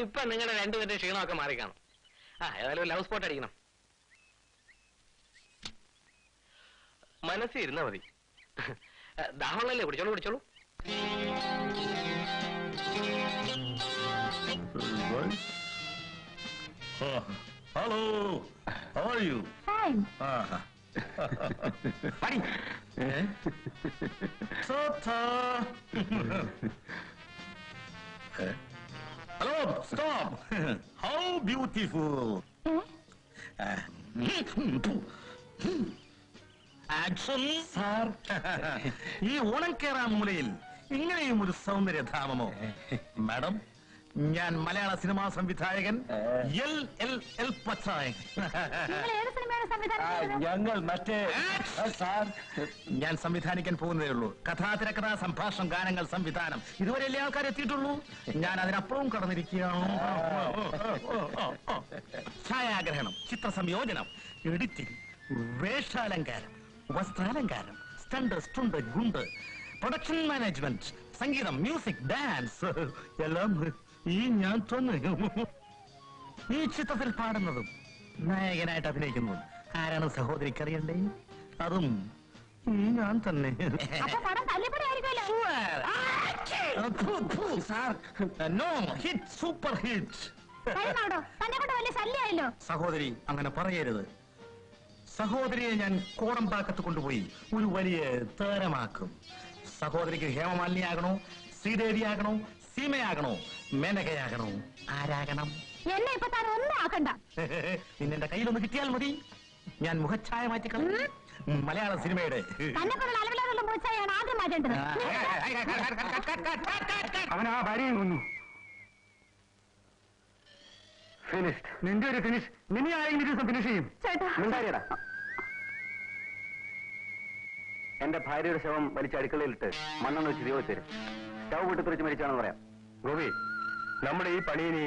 ഇപ്പൊ നിങ്ങളുടെ രണ്ടുപേരുടെ ക്ഷീണമൊക്കെ മാറിക്കാണും. ഏതായാലും ലവ് സ്പോട്ട് അടിക്കണം. മനസ്സിൽ ഇരുന്നാ മതി. ദാഹമുള്ളല്ലേ? കുടിച്ചോളൂ കുടിച്ചോളൂ. Hello, how are you? Fine. പടി. Hello, stop. How beautiful. Action sir. ഈ ഓണം കേറാൻ മൂലയിൽ ഇങ്ങനെയും ഒരു സൗന്ദര്യധാമമോ? മാഡം, ഞാൻ മലയാള സിനിമാ സംവിധായകൻ എൽ പച്ചായൻ. ഞങ്ങൾ മറ്റേ സാർ, ഞാൻ സംവിധാനിക്കാൻ പോകുന്നതേ ഉള്ളൂ. കഥാ, തിരക്കഥാ, സംഭാഷണം, ഗാനങ്ങൾ, സംവിധാനം, ഇതുവരെ എല്ലാ ആൾക്കാരും എത്തിയിട്ടുള്ളൂ. ഞാൻ അതിനപ്പുറവും കടന്നിരിക്കുകയാണ്. ഛായാഗ്രഹണം, ചിത്രസംയോജനം, എഡിറ്റിംഗ്, വേഷാലങ്കാരം, വസ്ത്രാലങ്കാരം, സ്റ്റണ്ട്, സ്റ്റുണ്ട്, ഗുണ്ട്, പ്രൊഡക്ഷൻ മാനേജ്മെന്റ്, സംഗീതം, മ്യൂസിക്, ഡാൻസ്, എല്ലാം ഈ ഞാൻ തന്നെ. ഈ ചിത്രത്തിൽ പാടുന്നതും നായകനായിട്ട് അഭിനയിക്കുന്നതും ആരാണ് സഹോദരിക്ക് അറിയണ്ടേ? അതും ഈ ഞാൻ തന്നെ. No hit, super hit. സഹോദരി അങ്ങനെ പറയരുത്. സഹോദരിയെ ഞാൻ കോടമ്പാക്കത്ത് കൊണ്ടുപോയി ഒരു വലിയ താരമാക്കും. സഹോദരിക്ക് ഹേമമാലിനിയാകണോ, ശ്രീദേവിയാകണോ, സീമയാകണോ, മേനകയാകണോ? ആരാകണം? എന്നെ ഇപ്പൊ താൻ ഒന്നും ആക്കണ്ട. നിന്നെ കയ്യിലൊന്ന് കിട്ടിയാൽ മതി. ഞാൻ മുഖച്ഛായ മാറ്റിക്കളയും. മലയാള സിനിമയുടെ മുഖച്ഛായാണ് ആദ്യം മാറ്റേണ്ടത്. അവൻ ആ ഭാര്യയും കൊന്നു. ഫിനിഷ്ഡ്. നിന്റെ ഒരു ഫിനിഷ് നിന്നെ ആരെങ്കിലും ദിവസം ഫിനിഷ് ചെയ്യും. മിണ്ടാരിയടാ. എന്റെ ഭാര്യയുടെ ശവം വലിച്ച അടുക്കളയിലിട്ട് മണ്ണെണ്ണ വെച്ച് ദൈവം തരും. സ്റ്റൗ പൊട്ടിത്തെറിച്ച് മരിച്ചാണെന്ന് പറയാം. ഗോപി, നമ്മുടെ ഈ പണി ഇനി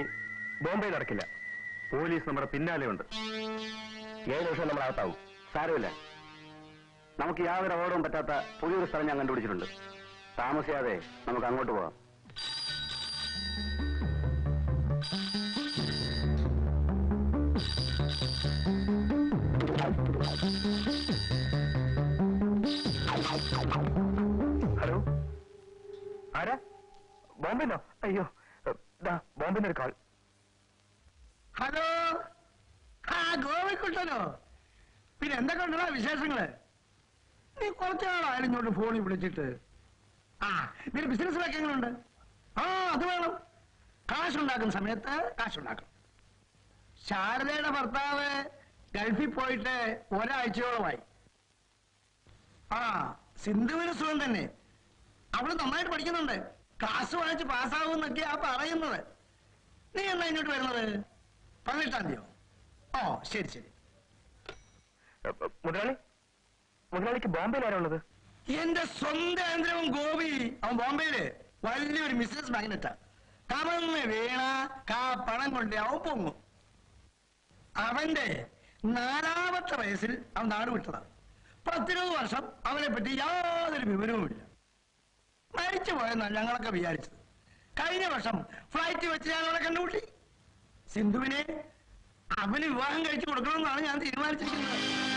ബോംബെ നടക്കില്ല. പോലീസ് നമ്മുടെ പിന്നാലെ ഉണ്ട്. 7 ദിവസം നമ്മൾ അകത്താവും. സാരമില്ല, നമുക്ക് യാതൊരു അപകടവും പറ്റാത്ത പുതിയൊരു സ്ഥലം ഞാൻ കണ്ടുപിടിച്ചിട്ടുണ്ട്. താമസിയാതെ നമുക്ക് അങ്ങോട്ട് പോകാം. ഹലോ, ആരാ? ബോംബെന്നോ? അയ്യോ, ബോംബെന്ന് ഒരു കാൾ. ഹലോ, ഗോവിക്കുട്ടനോ? പിന്നെ എന്തൊക്കെ ഉണ്ടോ വിശേഷങ്ങള്? നീ കുറച്ചാളായാലും ഇങ്ങോട്ട് ഫോണിൽ വിളിച്ചിട്ട്. നിന്റെ ബിസിനസ്സിലൊക്കെ എങ്ങനെയുണ്ട്? അത് വേണം. കാശുണ്ടാക്കുന്ന സമയത്ത് കാശുണ്ടാക്കണം. ശാരദയുടെ ഭർത്താവ് ഗൾഫിൽ പോയിട്ട് ഒരാഴ്ചയോളമായി. സിന്ധുവിന് സുഖം തന്നെ. അവള് നന്നായിട്ട് പഠിക്കുന്നുണ്ട്. ക്ലാസ് വാങ്ങിച്ച് പാസ്സാവുന്നൊക്കെയാ പറയുന്നത്. നീ എന്നാ ഇങ്ങോട്ട് വരുന്നത്? 18-ാം തീയതിയോ? ശരി ശരി. മുതലാളിക്ക് ബോംബെയിൽ ആരാണുള്ളത്? എന്റെ സ്വന്തം ആന്തരവും ഗോപി. അവൻ ബോംബെയില് വലിയൊരു ബിസിനസ് മാഗ്നറ്റാ. കമന്ന് വീണ പണം കൊണ്ട് അവൻ പൊങ്ങും. അവന്റെ 4ാമത്തെ വയസ്സിൽ അവൻ നാട് വിട്ടതാണ്. 10-20 വർഷം അവനെ പറ്റി യാതൊരു വിവരവുമില്ല. മരിച്ചു പോയെന്നാണ് ഞങ്ങളൊക്കെ വിചാരിച്ചത്. കഴിഞ്ഞ വർഷം ഫ്ലൈറ്റ് വെച്ച് ഞങ്ങളെ കണ്ടുമുട്ടി. സിന്ധുവിനെ അവന് വിവാഹം കഴിച്ചു കൊടുക്കണമെന്നാണ് ഞാൻ തീരുമാനിച്ചിരിക്കുന്നത്.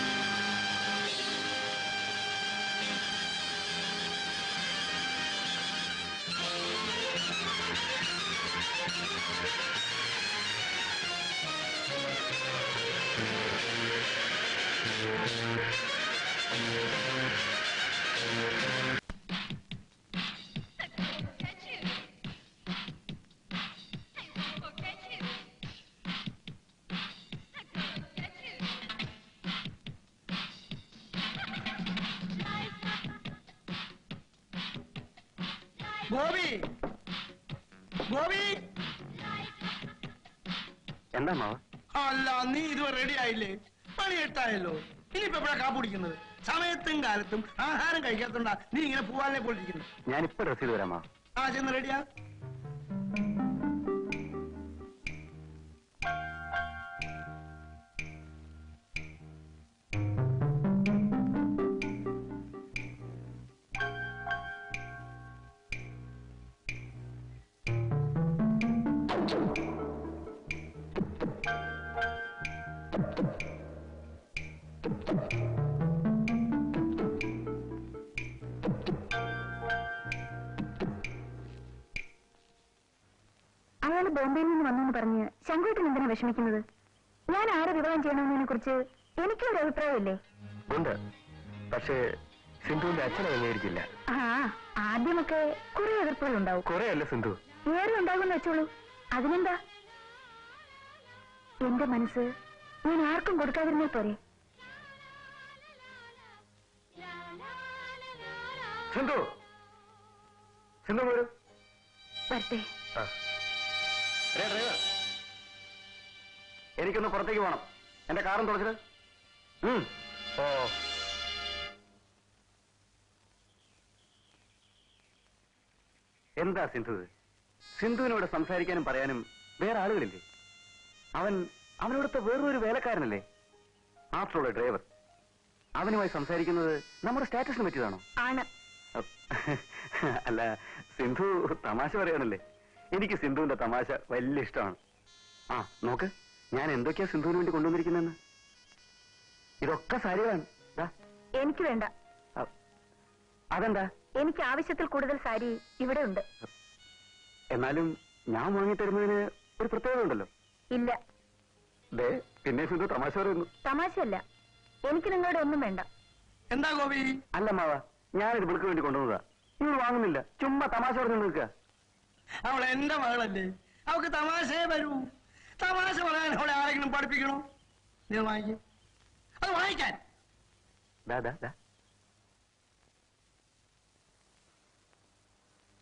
ഗോപി, ഗോപി, എന്താ മാവ? അല്ല, നീ ഇതുവരെ റെഡി ആയില്ലേ? പണി 8 ഇനിയിപ്പോ എപ്പോഴാ കാപ്പ് കുടിക്കുന്നത്? സമയത്തും കാലത്തും ആഹാരം കഴിക്കാത്തോണ്ടാ നീ ഇങ്ങനെ പൂവാലിനെ പോലിരിക്കുന്നത്. ഞാനിപ്പോ ഡ്രസ് ചെയ്ത് വരാമാ. ചെന്ന് റെഡിയാ. അയാൾ ബോംബെയിൽ നിന്ന് വന്നു എന്ന് പറഞ്ഞ് ശങ്കുവേട്ടൻ എന്തിനാ വിഷമിക്കുന്നത്? ഞാൻ ആരെ വിവാഹം ചെയ്യണമെന്നതിനെ കുറിച്ച് എനിക്കൊരു അഭിപ്രായമില്ലേ? ഉണ്ട്, പക്ഷേ സിന്ധുവിന്റെ അച്ഛനെ അംഗീകരിക്കില്ല. ആ, ആദ്യമൊക്കെ കുറെ എതിർപ്പുകൾ ഉണ്ടാവും. കുറെ അല്ല സിന്ധു, ഏറെ ഉണ്ടാകുമെന്ന് വെച്ചോളൂ. അതിനെന്താ? എന്റെ മനസ്സ് ഞാൻ ആർക്കും കൊടുക്കാതിരുന്നേ പോരെ. സിന്ധു, സിന്ധു പോരും. വരട്ടെ. ഡ്രൈവർ, എനിക്കൊന്ന് പുറത്തേക്ക് പോകണം. എന്റെ കാറും തുറച്ചിട്ട്. ഓ, എന്താ സിന്ധു? സിന്ധുവിനോട് സംസാരിക്കാനും പറയാനും വേറെ ആളുകളില്ലേ? അവനോടത്തെ വേറൊരു വേലക്കാരനല്ലേ? After all driver. അവനുമായി സംസാരിക്കുന്നത് നമ്മുടെ സ്റ്റാറ്റസിന് പറ്റിയതാണോ? ആണ്. അല്ല, സിന്ധു തമാശ പറയാനല്ലേ? എനിക്ക് സിന്ധുവിന്റെ തമാശ വലിയ ഇഷ്ടമാണ്. ആ നോക്ക്, ഞാൻ എന്തൊക്കെയാ സിന്ധുവിന് വേണ്ടി കൊണ്ടുവന്നിരിക്കുന്നെന്ന്. ഇതൊക്കെ സാരികളാണ്. എനിക്ക് വേണ്ട. അതെന്താ? എനിക്ക് ആവശ്യത്തിൽ കൂടുതൽ സാരി ഇവിടെ ഉണ്ട്. എന്നാലും ഞാൻ വാങ്ങിത്തരുന്നതിന് ഒരു പ്രത്യേകത ഉണ്ടല്ലോ. ഇല്ല. പിന്നെ സിന്ധു തമാശ പറയുന്നു. തമാശയല്ല, എനിക്ക് നിങ്ങളുടെ ഒന്നും വേണ്ട. എന്താ ഗോപി? അല്ല മാവ, ഞാനിത് വിളിക്ക് വേണ്ടി കൊണ്ടുവന്നതാ. നിങ്ങൾ വാങ്ങുന്നില്ല, ചുമ്മാ തമാശ പറഞ്ഞു നിൽക്കുക. അവൾ എന്റെ മകളല്ലേ, അവൾക്ക് തമാശയെ വരൂ. തമാശ പറയാൻ അവളെ ആരെങ്കിലും പഠിപ്പിക്കണോ? നീ വാങ്ങിക്കും, അത് വാങ്ങിക്കാൻ.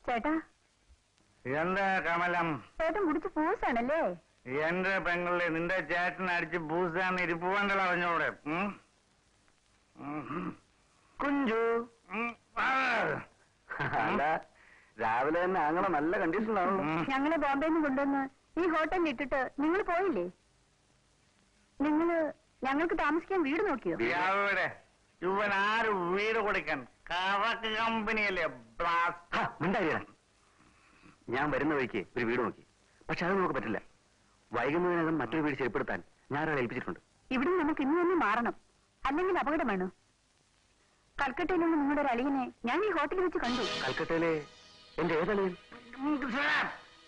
ചേട്ടാ, എന്താ കമലം? ചേട്ടൻ കുടിച്ച് പൂസാണല്ലേ? എന്റെ പെങ്ങളെ, നിന്റെ ചേട്ടനടിച്ച് പൂസാന്ന് ഇരിപ്പുവണ്ടല പറഞ്ഞോടെ. കുഞ്ചു, അല്ല രാവിലെ തന്നെ അങ്ങനെ നല്ല കണ്ടീഷനിലാണല്ലോ. ഞങ്ങളെ ബോംബെയിൽ നിന്ന് കൊണ്ടുവന്ന് ഈ ഹോട്ടലിൽ ഇട്ടിട്ട് നിങ്ങൾ പോയില്ലേ? ഞങ്ങൾക്ക് താമസിക്കാൻ വീട് നോക്കിയോ? അവിടെ ഇവൻ ആര് വീട് കൊടുക്കാൻ? കറക്ക് കമ്പനിയല്ലേ? ഞാൻ വരുന്ന വഴിക്ക് ഒരു വീട് നോക്കി, പക്ഷെ അത് നമുക്ക് പറ്റില്ല. വൈകുന്നതിനകം മറ്റൊരു വീട് ശരിപ്പെടുത്താൻ ഞാൻ ഒരാളെ ഏൽപ്പിച്ചിട്ടുണ്ട്. ഇവിടെ നമുക്ക് ഇന്ന് തന്നെ മാറണം, അല്ലെങ്കിൽ അപകടമാണ്. കൽക്കട്ടയിലുള്ള നിങ്ങളുടെ ഒരു അളിയനെ ഞാൻ ഈ ഹോട്ടലിൽ വെച്ച് കണ്ടു. കൽക്കട്ടയിലെ എന്റെ ഏതളിയൻ?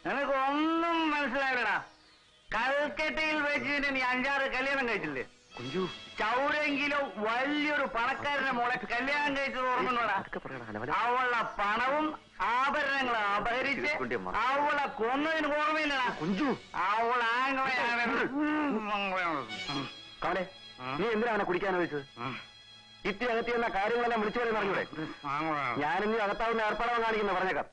നിനക്ക് ഒന്നും മനസ്സിലായില്ലടാ. കൽക്കട്ടയിൽ വെച്ചിട്ട് നീ 5-6 കല്യാണം കഴിച്ചില്ലേ? കുഞ്ചു, ചൗരെങ്കിലും വലിയൊരു പണക്കാരനെ മോളെ കല്യാണം കഴിച്ചത് ഓർമ്മണ്ടോടാ? അവളുടെ പണവും ആഭരണങ്ങളും അപഹരിച്ച് അവളെ കൊന്നതിന് ഓർമ്മയില്ലടാ. കുഞ്ചു, അവളാങ്ങളെയാണ്. കമലെ, നീ എന്തിനാ അവനെ കുടിക്കാൻ വെച്ചത്? ഇത്തി അകത്തിയുള്ള കാര്യങ്ങളെല്ലാം വിളിച്ചു വരെ പറഞ്ഞൂടെ? ഞാനിനി അകത്താവുന്ന ഏർപ്പാടം കാണിക്കുന്ന പറഞ്ഞേക്കാം.